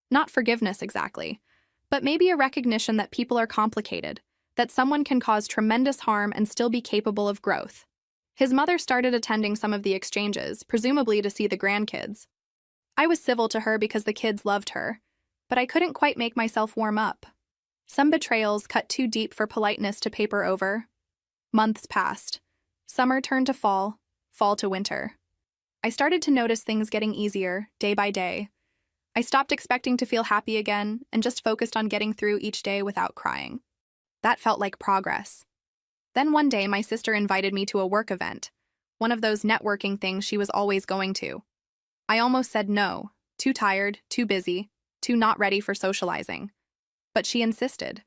Not forgiveness exactly, but maybe a recognition that people are complicated, that someone can cause tremendous harm and still be capable of growth. His mother started attending some of the exchanges, presumably to see the grandkids. I was civil to her because the kids loved her, but I couldn't quite make myself warm up. Some betrayals cut too deep for politeness to paper over. Months passed. Summer turned to fall, fall to winter. I started to notice things getting easier, day by day. I stopped expecting to feel happy again and just focused on getting through each day without crying. That felt like progress. Then one day, my sister invited me to a work event, one of those networking things she was always going to. I almost said no, too tired, too busy, too not ready for socializing. But she insisted.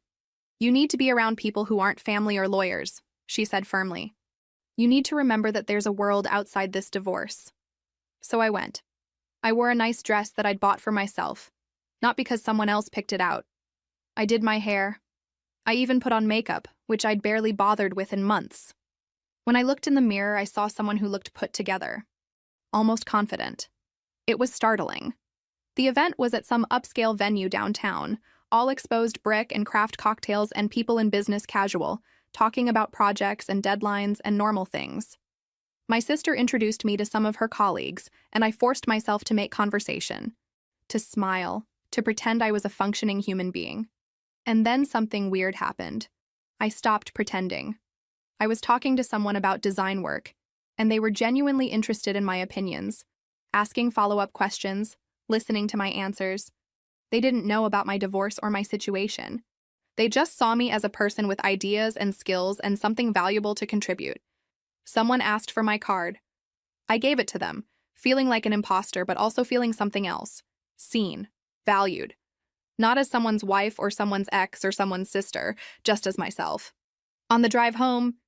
"You need to be around people who aren't family or lawyers," she said firmly. "You need to remember that there's a world outside this divorce." So I went. I wore a nice dress that I'd bought for myself, not because someone else picked it out. I did my hair. I even put on makeup, which I'd barely bothered with in months. When I looked in the mirror, I saw someone who looked put together, almost confident. It was startling. The event was at some upscale venue downtown, all exposed brick and craft cocktails and people in business casual, talking about projects and deadlines and normal things. My sister introduced me to some of her colleagues, and I forced myself to make conversation, to smile, to pretend I was a functioning human being. And then something weird happened. I stopped pretending. I was talking to someone about design work, and they were genuinely interested in my opinions, asking follow-up questions, listening to my answers. They didn't know about my divorce or my situation. They just saw me as a person with ideas and skills and something valuable to contribute. Someone asked for my card. I gave it to them, feeling like an imposter but also feeling something else. Seen. Valued. Not as someone's wife or someone's ex or someone's sister, just as myself. On the drive home,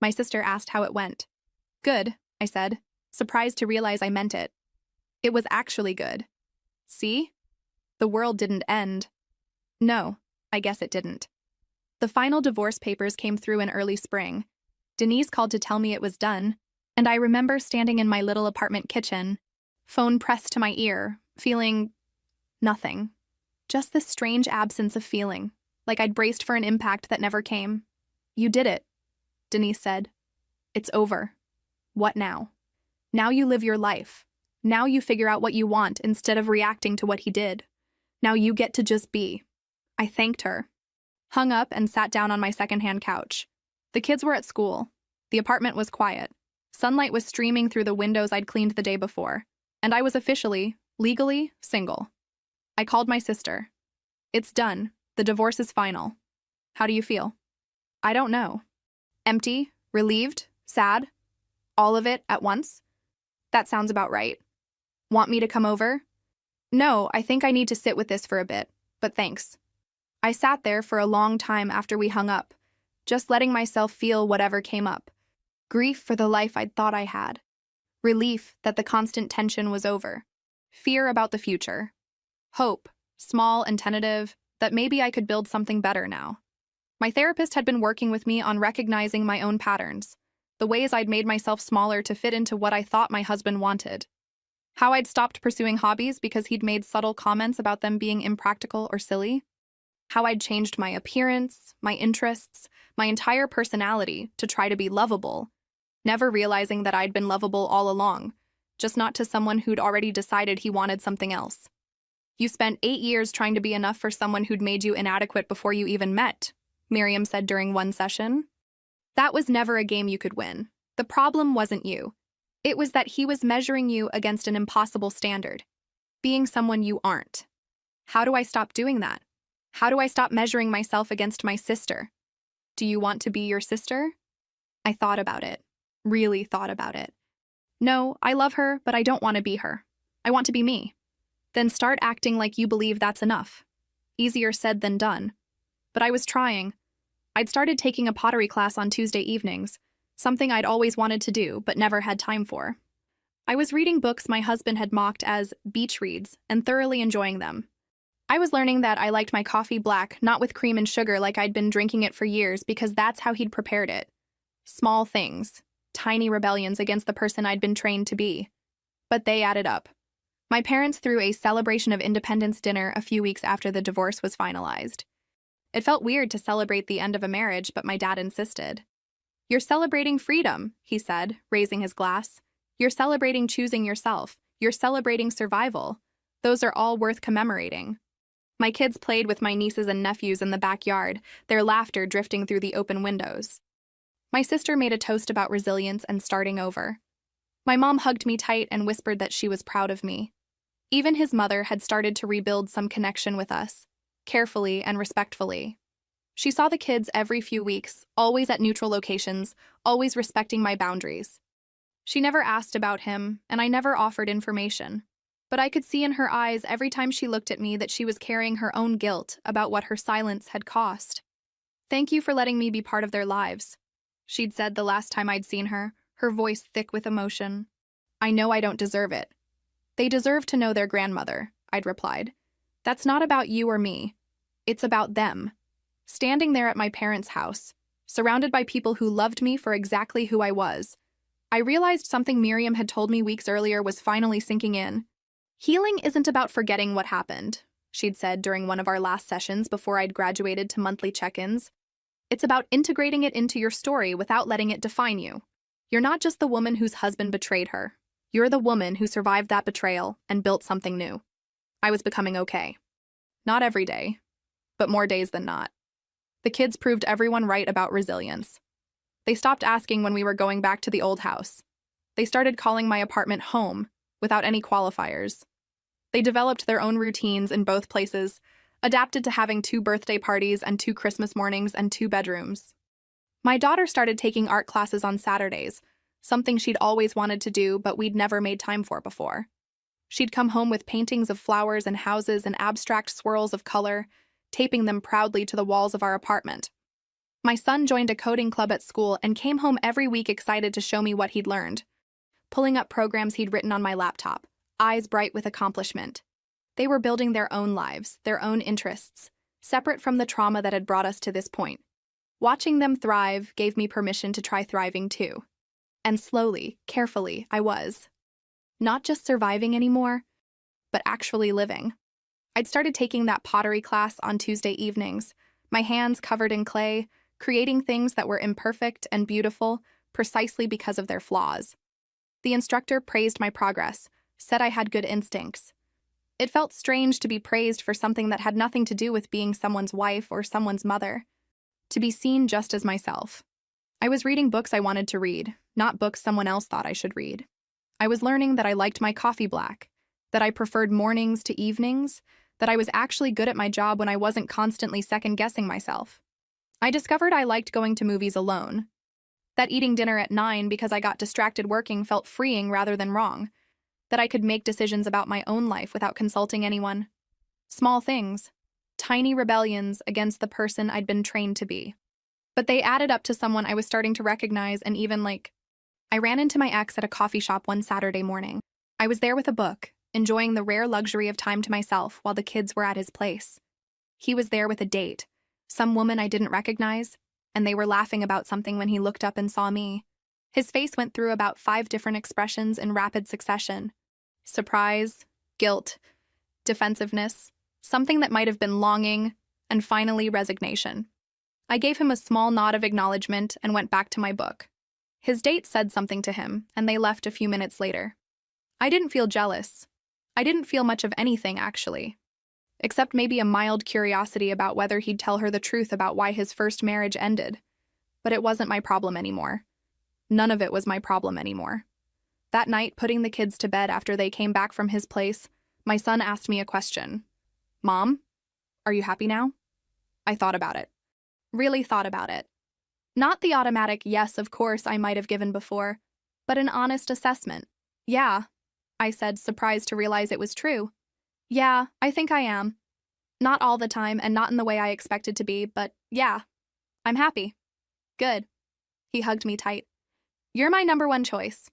my sister asked how it went. "Good," I said. surprised to realize I meant it. It was actually good. See? The world didn't end. No, I guess it didn't. The final divorce papers came through in early spring. Denise called to tell me it was done, and I remember standing in my little apartment kitchen, phone pressed to my ear, feeling nothing. Just this strange absence of feeling, like I'd braced for an impact that never came. You did it, Denise said. It's over. What now? Now you live your life. Now you figure out what you want instead of reacting to what he did. Now you get to just be. I thanked her, hung up and sat down on my secondhand couch. The kids were at school. The apartment was quiet. Sunlight was streaming through the windows I'd cleaned the day before, and I was officially, legally, single. I called my sister. It's done. The divorce is final. How do you feel? I don't know. Empty, relieved, sad, all of it at once? That sounds about right. Want me to come over? No, I think I need to sit with this for a bit, but thanks. I sat there for a long time after we hung up, just letting myself feel whatever came up. Grief for the life I'd thought I had. Relief that the constant tension was over. Fear about the future. Hope, small and tentative, that maybe I could build something better now. My therapist had been working with me on recognizing my own patterns, the ways I'd made myself smaller to fit into what I thought my husband wanted. How I'd stopped pursuing hobbies because he'd made subtle comments about them being impractical or silly. How I'd changed my appearance, my interests, my entire personality to try to be lovable, never realizing that I'd been lovable all along, just not to someone who'd already decided he wanted something else. You spent 8 years trying to be enough for someone who'd made you inadequate before you even met, Miriam said during one session. That was never a game you could win. The problem wasn't you. It was that he was measuring you against an impossible standard, being someone you aren't. How do I stop doing that? How do I stop measuring myself against my sister? Do you want to be your sister? I thought about it, really thought about it. No, I love her, but I don't want to be her. I want to be me. Then start acting like you believe that's enough. Easier said than done. But I was trying. I'd started taking a pottery class on Tuesday evenings, something I'd always wanted to do but never had time for. I was reading books my husband had mocked as beach reads and thoroughly enjoying them. I was learning that I liked my coffee black, not with cream and sugar like I'd been drinking it for years because that's how he'd prepared it. Small things, tiny rebellions against the person I'd been trained to be. But they added up. My parents threw a celebration of independence dinner a few weeks after the divorce was finalized. It felt weird to celebrate the end of a marriage, but my dad insisted. You're celebrating freedom, he said, raising his glass. You're celebrating choosing yourself. You're celebrating survival. Those are all worth commemorating. My kids played with my nieces and nephews in the backyard, their laughter drifting through the open windows. My sister made a toast about resilience and starting over. My mom hugged me tight and whispered that she was proud of me. Even his mother had started to rebuild some connection with us, carefully and respectfully. She saw the kids every few weeks, always at neutral locations, always respecting my boundaries. She never asked about him, and I never offered information. But I could see in her eyes every time she looked at me that she was carrying her own guilt about what her silence had cost. Thank you for letting me be part of their lives, she'd said the last time I'd seen her, her voice thick with emotion. I know I don't deserve it. They deserve to know their grandmother, I'd replied. That's not about you or me. It's about them. Standing there at my parents' house, surrounded by people who loved me for exactly who I was, I realized something Miriam had told me weeks earlier was finally sinking in. Healing isn't about forgetting what happened, she'd said during one of our last sessions before I'd graduated to monthly check-ins. It's about integrating it into your story without letting it define you. You're not just the woman whose husband betrayed her. You're the woman who survived that betrayal and built something new. I was becoming okay. Not every day, but more days than not. The kids proved everyone right about resilience. They stopped asking when we were going back to the old house. They started calling my apartment home, without any qualifiers. They developed their own routines in both places, adapted to having 2 birthday parties and 2 Christmas mornings and 2 bedrooms. My daughter started taking art classes on Saturdays, something she'd always wanted to do but we'd never made time for before. She'd come home with paintings of flowers and houses and abstract swirls of color, taping them proudly to the walls of our apartment. My son joined a coding club at school and came home every week excited to show me what he'd learned. pulling up programs he'd written on my laptop, eyes bright with accomplishment. They were building their own lives, their own interests, separate from the trauma that had brought us to this point. Watching them thrive gave me permission to try thriving too. And slowly, carefully, I was. Not just surviving anymore, but actually living. I'd started taking that pottery class on Tuesday evenings, my hands covered in clay, creating things that were imperfect and beautiful precisely because of their flaws. The instructor praised my progress, said I had good instincts. It felt strange to be praised for something that had nothing to do with being someone's wife or someone's mother. To be seen just as myself. I was reading books I wanted to read, not books someone else thought I should read. I was learning that I liked my coffee black, that I preferred mornings to evenings, that I was actually good at my job when I wasn't constantly second-guessing myself. I discovered I liked going to movies alone, that eating dinner at 9 because I got distracted working felt freeing rather than wrong, that I could make decisions about my own life without consulting anyone. Small things, tiny rebellions against the person I'd been trained to be. But they added up to someone I was starting to recognize and even like. I ran into my ex at a coffee shop one Saturday morning. I was there with a book, enjoying the rare luxury of time to myself while the kids were at his place. He was there with a date, some woman I didn't recognize, and they were laughing about something when he looked up and saw me. His face went through about 5 different expressions in rapid succession. Surprise, guilt, defensiveness, something that might have been longing, and finally resignation. I gave him a small nod of acknowledgement and went back to my book. His date said something to him, and they left a few minutes later. I didn't feel jealous. I didn't feel much of anything, actually. Except maybe a mild curiosity about whether he'd tell her the truth about why his first marriage ended. But it wasn't my problem anymore. None of it was my problem anymore. That night, putting the kids to bed after they came back from his place, my son asked me a question. Mom, are you happy now? I thought about it. Really thought about it. Not the automatic yes, of course, I might have given before, but an honest assessment. Yeah, I said, surprised to realize it was true. Yeah, I think I am. Not all the time and not in the way I expected to be, but yeah, I'm happy. Good. He hugged me tight. You're my number one choice.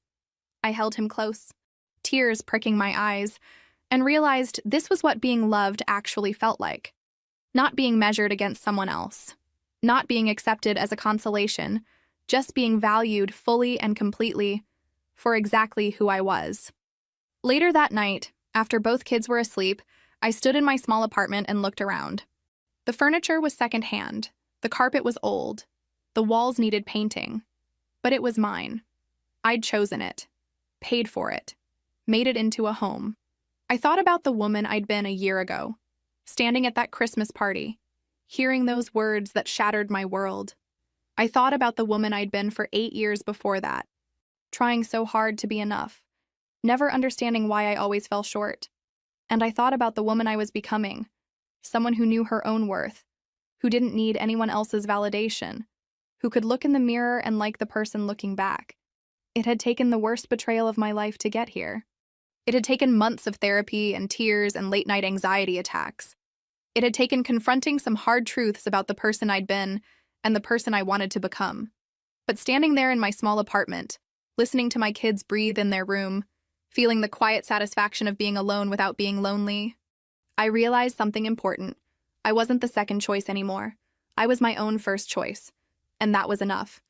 I held him close, tears pricking my eyes, and realized this was what being loved actually felt like. Not being measured against someone else. Not being accepted as a consolation, just being valued fully and completely for exactly who I was. Later that night, after both kids were asleep, I stood in my small apartment and looked around. The furniture was secondhand, the carpet was old, the walls needed painting, but it was mine. I'd chosen it, paid for it, made it into a home. I thought about the woman I'd been a year ago, standing at that Christmas party, hearing those words that shattered my world. I thought about the woman I'd been for 8 years before that, trying so hard to be enough, never understanding why I always fell short. And I thought about the woman I was becoming, someone who knew her own worth, who didn't need anyone else's validation, who could look in the mirror and like the person looking back. It had taken the worst betrayal of my life to get here. It had taken months of therapy and tears and late-night anxiety attacks. It had taken confronting some hard truths about the person I'd been and the person I wanted to become. But standing there in my small apartment, listening to my kids breathe in their room, feeling the quiet satisfaction of being alone without being lonely, I realized something important. I wasn't the second choice anymore. I was my own first choice, and that was enough.